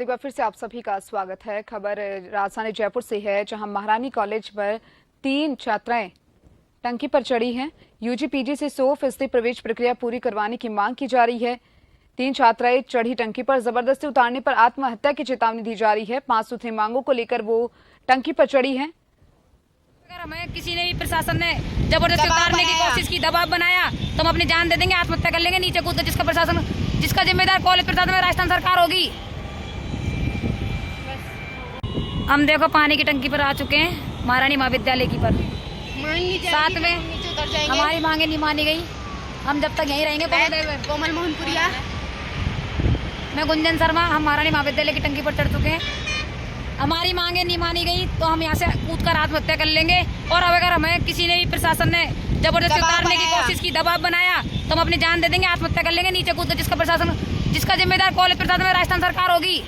एक बार फिर से आप सभी का स्वागत है। खबर राजधानी जयपुर से है, जहां महारानी कॉलेज पर 3 छात्राएं टंकी पर चढ़ी हैं। यूजी पीजी से 100% प्रवेश प्रक्रिया पूरी करवाने की मांग की जा रही है। 3 छात्राएं चढ़ी टंकी पर जबरदस्ती उतारने पर आत्महत्या की चेतावनी दी जा रही है। 5 सूत्री मांगों को लेकर वो टंकी पर चढ़ी है। अगर हमें किसी ने भी प्रशासन ने जबरदस्ती उतारने की कोशिश की, दबाव बनाया, तो हम अपनी जान दे देंगे, आत्महत्या कर लेंगे नीचे कूद। जिसका जिम्मेदार कॉलेज प्रशासन में राजस्थान सरकार होगी। हम देखो पानी की टंकी पर आ चुके हैं, महारानी महाविद्यालय की पर। साथ में हमारी मांगे नहीं मानी गई। हम जब तक यहीं रहेंगे। कोमल मोहनपुरिया, मैं गुंजन शर्मा, हम महारानी महाविद्यालय की टंकी पर चढ़ चुके हैं। हमारी मांगे नहीं मानी गई तो हम यहाँ से कूद कर आत्महत्या कर लेंगे। और अब अगर हमें किसी ने भी प्रशासन ने जबरदस्ती उतारने की कोशिश की, दबाव बनाया, तो हम अपनी जान दे देंगे, आत्महत्या कर लेंगे नीचे कूद। जिसका जिम्मेदार कॉलेज प्रशासन में राजस्थान सरकार होगी।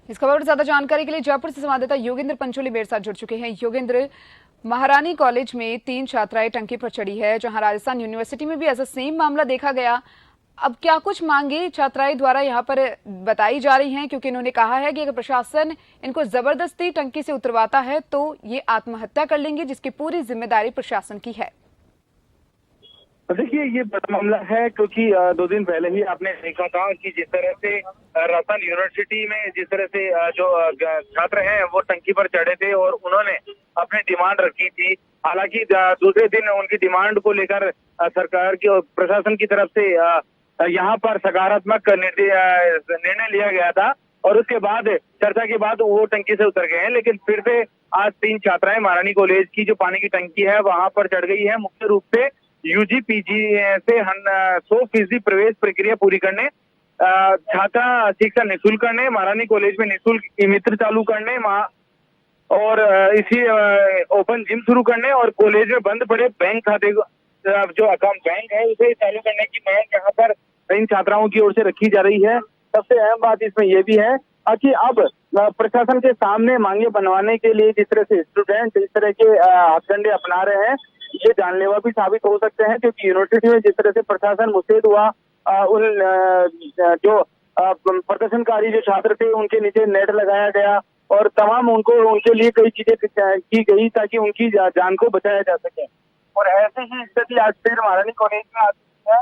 इस खबर पर ज्यादा जानकारी के लिए जयपुर से संवाददाता योगेंद्र पंचोली मेरे साथ जुड़ चुके हैं। योगेंद्र, महारानी कॉलेज में 3 छात्राएं टंकी पर चढ़ी है, जहां राजस्थान यूनिवर्सिटी में भी ऐसा सेम मामला देखा गया। अब क्या कुछ मांगे छात्राएं द्वारा यहां पर बताई जा रही हैं, क्योंकि इन्होंने कहा है कि अगर प्रशासन इनको जबरदस्ती टंकी से उतरवाता है तो ये आत्महत्या कर लेंगे, जिसकी पूरी जिम्मेदारी प्रशासन की है। देखिए, ये बड़ा मामला है क्योंकि 2 दिन पहले ही आपने देखा था कि जिस तरह से राजस्थान यूनिवर्सिटी में जिस तरह से जो छात्र हैं वो टंकी पर चढ़े थे और उन्होंने अपनी डिमांड रखी थी। हालांकि दूसरे दिन उनकी डिमांड को लेकर सरकार की और प्रशासन की तरफ से यहाँ पर सकारात्मक निर्णय लिया गया था और उसके बाद चर्चा के बाद वो टंकी से उतर गए हैं। लेकिन फिर से आज 3 छात्राएं महारानी कॉलेज की जो पानी की टंकी है वहां पर चढ़ गई है। मुख्य रूप से यूजी पीजी से 100% प्रवेश प्रक्रिया पूरी करने, छात्रा शिक्षा निःशुल्क करने, महारानी कॉलेज में निःशुल्क ई मित्र चालू करने, और इसी ओपन जिम शुरू करने और कॉलेज में बंद पड़े बैंक खाते जो अकाउंट बैंक है उसे चालू करने की मांग यहाँ पर इन छात्राओं की ओर से रखी जा रही है। सबसे अहम बात इसमें यह भी है कि अब प्रशासन के सामने मांगे बनवाने के लिए जिस तरह से स्टूडेंट इस तरह के हथकंडे अपना रहे हैं, ये जानलेवा भी साबित हो सकते हैं। क्योंकि यूनिवर्सिटी में जिस तरह से प्रशासन मुस्तैद हुआ, उन जो प्रदर्शनकारी जो छात्र थे उनके नीचे नेट लगाया गया और तमाम उनके लिए कई चीजें की गई ताकि उनकी जान को बचाया जा सके। और ऐसे ही स्थिति आज फिर महारानी कॉलेज में आती है,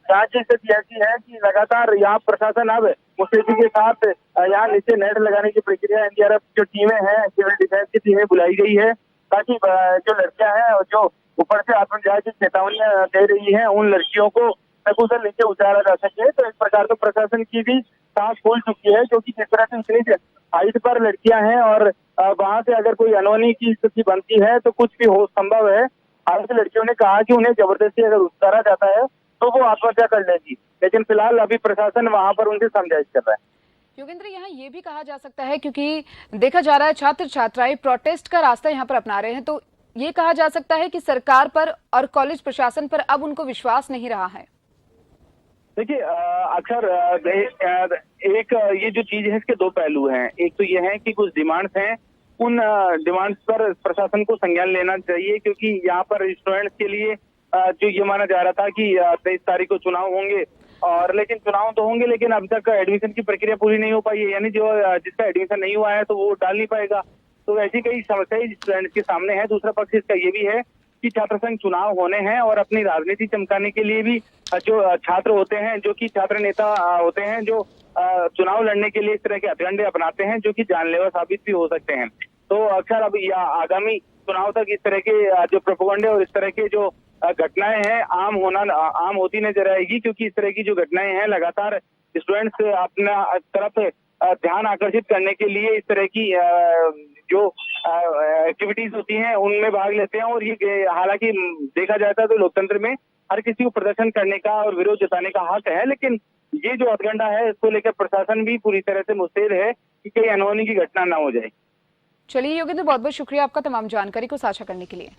जहाँ की स्थिति ऐसी है कि लगातार यहाँ प्रशासन अब मुस्तैदी के साथ यहाँ नीचे नेट लगाने की प्रक्रिया, एनडीआरएफ जो टीमें हैं, सिविल डिफेंस की टीमें बुलाई गई है ताकि जो लड़कियां हैं और जो ऊपर से आत्महत्या की चेतावनियां दे रही हैं उन लड़कियों को सकुशल नीचे उतारा जा सके। तो इस प्रकार तो प्रशासन की भी सांस फूल चुकी है, क्योंकि जिस तरह से इतनी हाइट पर लड़कियां हैं और वहां से अगर कोई अनहोनी की स्थिति बनती है तो कुछ भी हो संभव है। हालांकि लड़कियों ने कहा कि उन्हें जबरदस्ती अगर उतारा जाता है तो वो आत्महत्या कर लेगी, लेकिन फिलहाल अभी प्रशासन वहां पर उनसे समझाइश कर रहा है। योगेंद्र, यहाँ ये भी कहा जा सकता है, क्योंकि देखा जा रहा है छात्र छात्राएं प्रोटेस्ट का रास्ता यहाँ पर अपना रहे हैं, तो ये कहा जा सकता है कि सरकार पर और कॉलेज प्रशासन पर अब उनको विश्वास नहीं रहा है। देखिए, अक्सर एक ये जो चीज है इसके 2 पहलू हैं। एक तो ये है कि कुछ डिमांड्स हैं, उन डिमांड्स पर प्रशासन को संज्ञान लेना चाहिए, क्योंकि यहाँ पर स्टूडेंट्स के लिए जो ये माना जा रहा था कि 23 तारीख को चुनाव होंगे, और लेकिन चुनाव तो होंगे लेकिन अभी तक एडमिशन की प्रक्रिया पूरी नहीं हो पाई है, यानी जो जिसका एडमिशन नहीं हुआ है तो वो डाल नहीं पाएगा। तो ऐसी कई समस्याएं स्टूडेंट्स के सामने है। दूसरा पक्ष इसका ये भी है कि छात्र संघ चुनाव होने हैं और अपनी राजनीति चमकाने के लिए भी जो छात्र होते हैं, जो कि छात्र नेता होते हैं, जो चुनाव लड़ने के लिए इस तरह के हथकंडे अपनाते हैं जो कि जानलेवा साबित भी हो सकते हैं। तो अक्सर अब आगामी चुनाव तक इस तरह के जो प्रोपेगेंडे और इस तरह के जो घटनाएं हैं आम होती नजर आएगी, क्योंकि इस तरह की जो घटनाएं हैं लगातार स्टूडेंट्स अपना तरफ ध्यान आकर्षित करने के लिए इस तरह की जो एक्टिविटीज होती हैं उनमें भाग लेते हैं। और ये हालांकि देखा जाता है तो लोकतंत्र में हर किसी को प्रदर्शन करने का और विरोध जताने का हक है, लेकिन ये जो हथकंडा है इसको लेकर प्रशासन भी पूरी तरह से मुस्तैद है कि कहीं अनहोनी की घटना ना हो जाए। चलिए योगेंद्र, बहुत बहुत शुक्रिया आपका तमाम जानकारी को साझा करने के लिए।